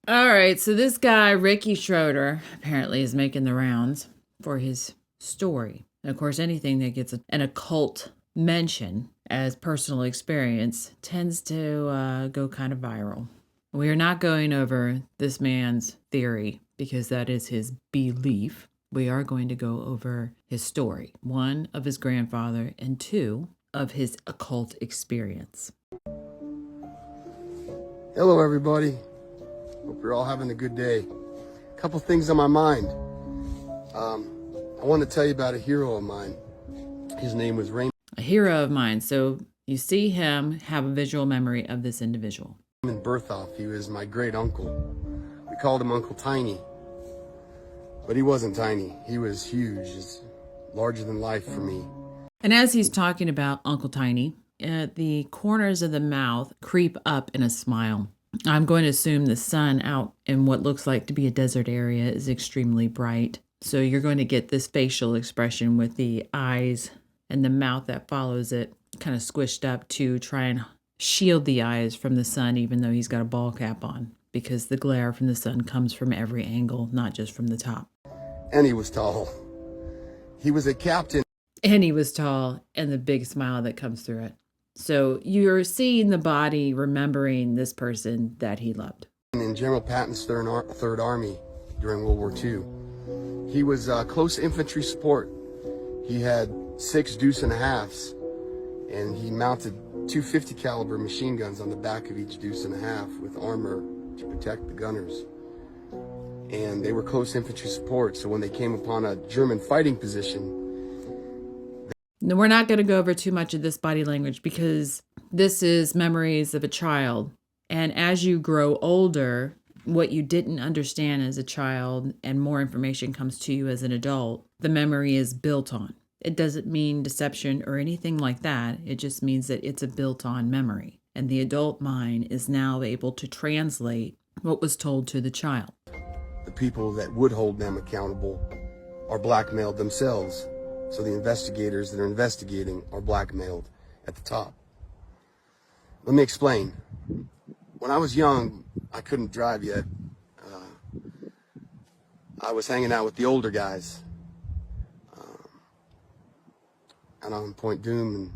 All right, so this guy, Ricky Schroder, apparently is making the rounds for his story. And of course, anything that gets an occult mention as personal experience tends to go kind of viral. We are not going over this man's theory because that is his belief. We are going to go over his story, one of his grandfather and two of his occult experience. Hello, everybody. Hope you're all having a good day. A couple things on my mind. I want to tell you about a hero of mine. His name was Raymond. A hero of mine. So you see him have a visual memory of this individual. Berthoff. He was my great uncle. We called him Uncle Tiny. But he wasn't tiny. He was huge. It's larger than life for me. And as he's talking about Uncle Tiny, the corners of the mouth creep up in a smile. I'm going to assume the sun out in what looks like to be a desert area is extremely bright. So you're going to get this facial expression with the eyes and the mouth that follows it kind of squished up to try and shield the eyes from the sun, even though he's got a ball cap on, because the glare from the sun comes from every angle, not just from the top. And he was tall. He was a captain. And he was tall, and the big smile that comes through it. So you're seeing the body remembering this person that he loved. In General Patton's Third Army during World War II. He was close infantry support. He had 6 deuce and a halves, and he mounted 250 caliber machine guns on the back of each deuce and a half with armor to protect the gunners. And they were close infantry support, so when they came upon a German fighting position. No, we're not going to go over too much of this body language because this is memories of a child. And as you grow older, what you didn't understand as a child and more information comes to you as an adult, the memory is built on. It doesn't mean deception or anything like that. It just means that it's a built-on memory. And the adult mind is now able to translate what was told to the child. The people that would hold them accountable are blackmailed themselves. So the investigators that are investigating are blackmailed at the top. Let me explain. When I was young, I couldn't drive yet. I was hanging out with the older guys. And on Point Doom, and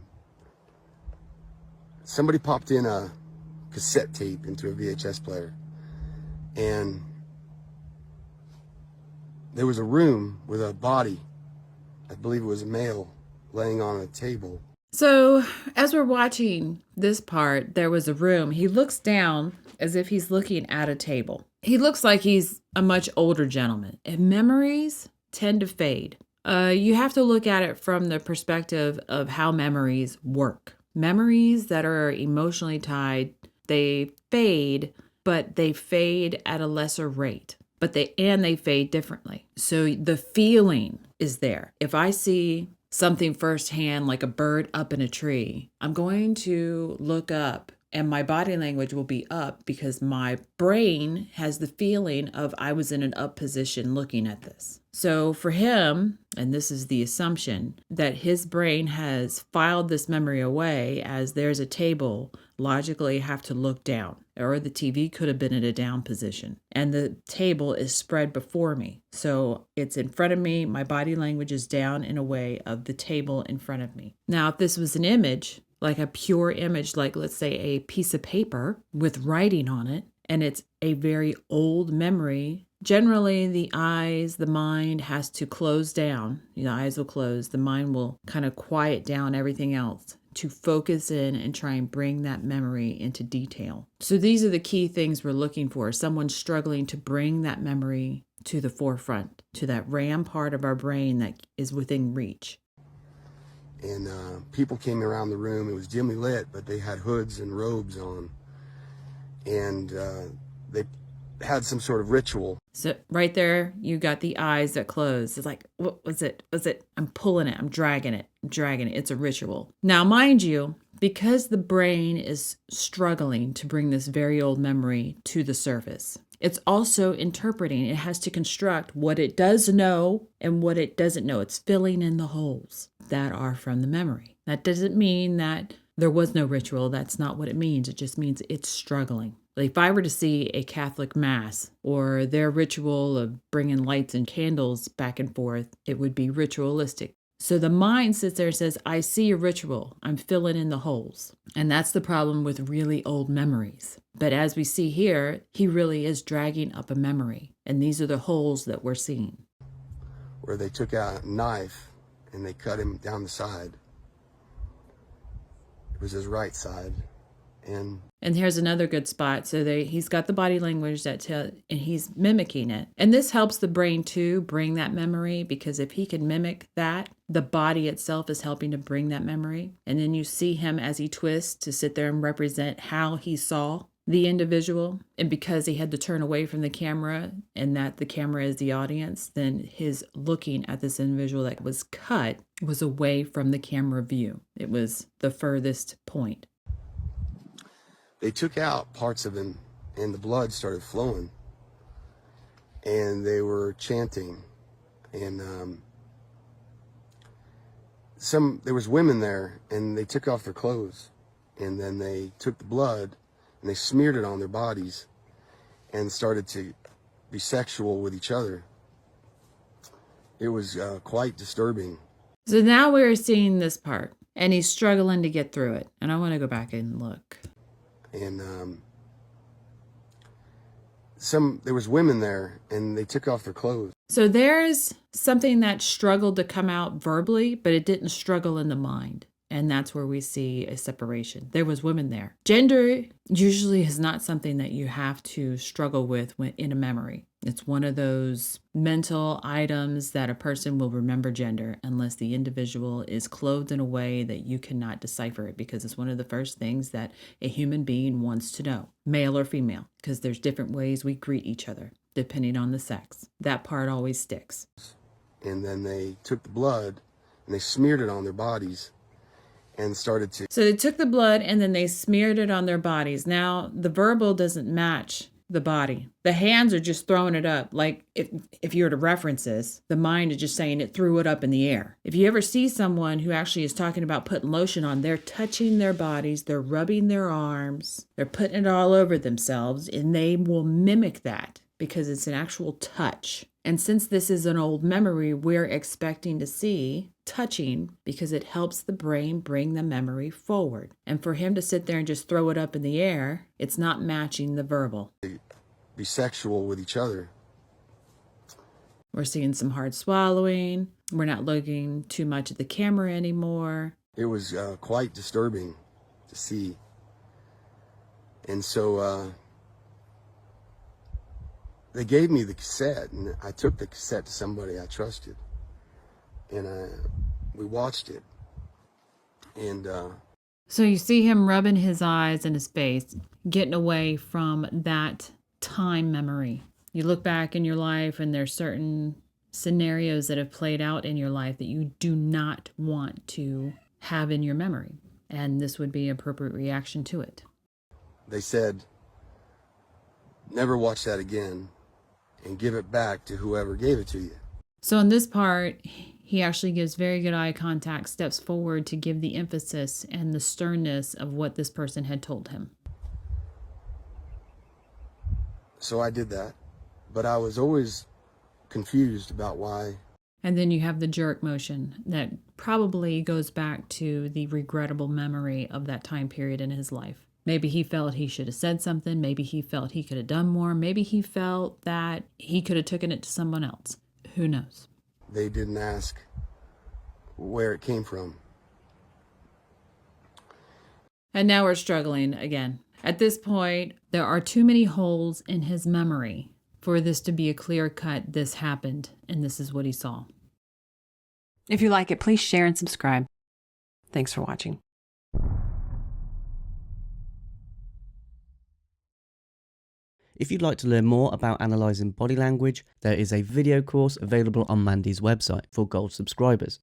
somebody popped in a cassette tape into a VHS player. And there was a room with a body. I believe it was a male laying on a table. So as we're watching this part, there was a room. He looks down as if he's looking at a table. He looks like he's a much older gentleman. And memories tend to fade. You have to look at it from the perspective of how memories work. Memories that are emotionally tied, they fade, but they fade at a lesser rate. But they fade differently. So the feeling is there. If I see something firsthand, like a bird up in a tree, I'm going to look up and my body language will be up because my brain has the feeling of I was in an up position looking at this. So for him, and this is the assumption, that his brain has filed this memory away as there's a table, logically have to look down. Or the TV could have been in a down position. And the table is spread before me. So it's in front of me. My body language is down in a way of the table in front of me. Now, if this was an image, like a pure image, like let's say a piece of paper with writing on it, and it's a very old memory, generally the eyes, the mind has to close down. The eyes will close. The mind will kind of quiet down everything else to focus in and try and bring that memory into detail. So these are the key things we're looking for. Someone struggling to bring that memory to the forefront, to that RAM part of our brain that is within reach. And people came around the room. It was dimly lit, but they had hoods and robes on. And they had some sort of ritual. So right there, you got the eyes that close. It's like, what was it? I'm pulling it. I'm dragging it. It's a ritual. Now, mind you, because the brain is struggling to bring this very old memory to the surface, it's also interpreting. It has to construct what it does know and what it doesn't know. It's filling in the holes that are from the memory. That doesn't mean that there was no ritual. That's not what it means. It just means it's struggling. Like if I were to see a Catholic mass or their ritual of bringing lights and candles back and forth, it would be ritualistic. So the mind sits there and says, I see a ritual. I'm filling in the holes. And that's the problem with really old memories. But as we see here, he really is dragging up a memory. And these are the holes that we're seeing. Where they took out a knife and they cut him down the side. It was his right side. And here's another good spot. So he's got the body language and he's mimicking it. And this helps the brain too bring that memory, because if he can mimic that, the body itself is helping to bring that memory. And then you see him as he twists to sit there and represent how he saw the individual. And because he had to turn away from the camera and that the camera is the audience, then his looking at this individual that was cut was away from the camera view. It was the furthest point. They took out parts of him and the blood started flowing. And they were chanting. And there was women there, and they took off their clothes. And then they took the blood and they smeared it on their bodies and started to be sexual with each other. It was quite disturbing. So now we're seeing this part, and he's struggling to get through it. And I want to go back and look. And there was women there, and they took off their clothes. So there's something that struggled to come out verbally, but it didn't struggle in the mind. And that's where we see a separation. There was women there. Gender usually is not something that you have to struggle with in a memory. It's one of those mental items that a person will remember gender unless the individual is clothed in a way that you cannot decipher it, because it's one of the first things that a human being wants to know, male or female, because there's different ways we greet each other depending on the sex. That part always sticks. And then they took the blood and they smeared it on their bodies. And started to. So they took the blood and then they smeared it on their bodies. Now, the verbal doesn't match the body. The hands are just throwing it up. Like if you were to reference this, the mind is just saying it threw it up in the air. If you ever see someone who actually is talking about putting lotion on, they're touching their bodies, they're rubbing their arms, they're putting it all over themselves, and they will mimic that because it's an actual touch. And since this is an old memory, we're expecting to see touching because it helps the brain bring the memory forward. And for him to sit there and just throw it up in the air, it's not matching the verbal. Be sexual with each other. We're seeing some hard swallowing. We're not looking too much at the camera anymore. It was quite disturbing to see. And so they gave me the cassette, and I took the cassette to somebody I trusted. And we watched it. And so you see him rubbing his eyes and his face, getting away from that time memory. You look back in your life and there's certain scenarios that have played out in your life that you do not want to have in your memory. And this would be an appropriate reaction to it. They said, never watch that again and give it back to whoever gave it to you. So in this part, he actually gives very good eye contact, steps forward to give the emphasis and the sternness of what this person had told him. So I did that, but I was always confused about why. And then you have the jerk motion that probably goes back to the regrettable memory of that time period in his life. Maybe he felt he should have said something. Maybe he felt he could have done more. Maybe he felt that he could have taken it to someone else. Who knows? They didn't ask where it came from. And now we're struggling again. At this point, there are too many holes in his memory for this to be a clear cut, this happened, and this is what he saw. If you like it, please share and subscribe. Thanks for watching. If you'd like to learn more about analysing body language, there is a video course available on Mandy's website for gold subscribers.